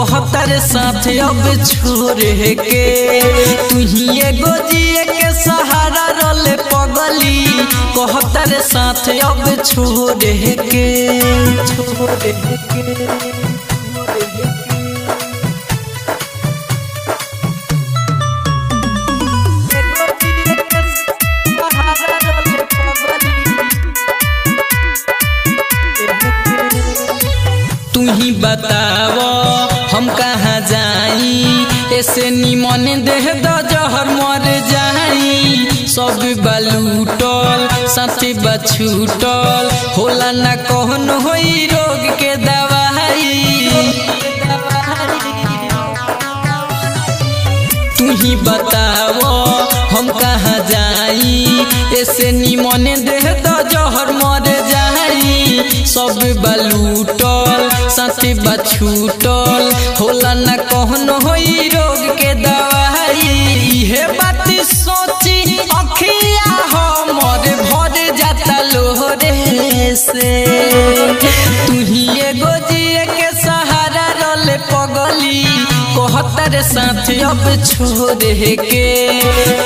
कहतर साथ अब छोड़े के तू ही एगो जिए के सहारा रोले पगली कहतर साथ अब छोड़े के तू ही बताव हम कहाँ जाई ऐसे निमन देह द जहर मर जाई सब बालूटल साथी बछूटल होला न कहन होई रोग के दवाई तू ही बताव हम कहाँ जाई ऐसे निमन देह द जहर मर जाई सब बालूटल साथी बछूटल होला न कहन होई रोग के दवाई हे बात सोची अखिया हमर भर जाता लोहरे से तू ही एगो जिए के सहारा रोले पगली कहतर साथ अब छोड़े के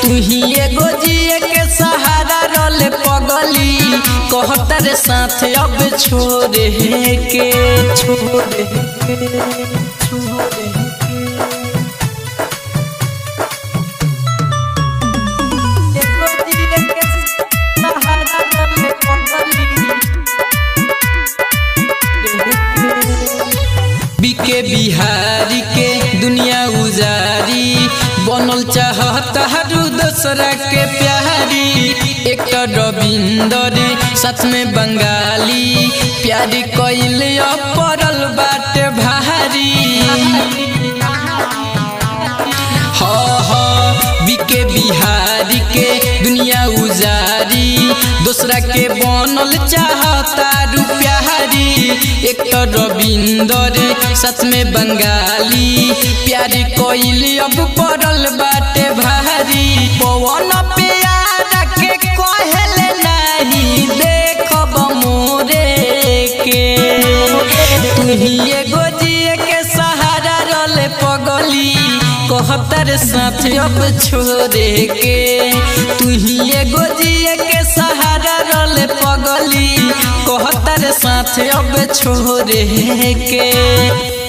तू ही एगो जिए के सहारा रोले पगली कहतर साथ अब छोड़े के बीके बिहारी के दुनिया उजारी बनल चाहता हरु दूसरा के प्यारी एक रविंदर साथ में बंगाली प्यारी कइल पड़ल बाटे भारी बीके बिहारी के दुनिया उजारी दूसरा के बनल चाहता रुप्यारी एक रविंदर साथ में बंगाली प्यारी कइल अब पड़ल बाटे भारी पवन प्यारा के कहले नहीं देखब मोरे के तू ही एगो जिए के सहारा रोले पगली कहतर साथ अब छोड़े के तू ही एगो जिए के सहारा रोले पगली कहतर साथ अब छोड़े के।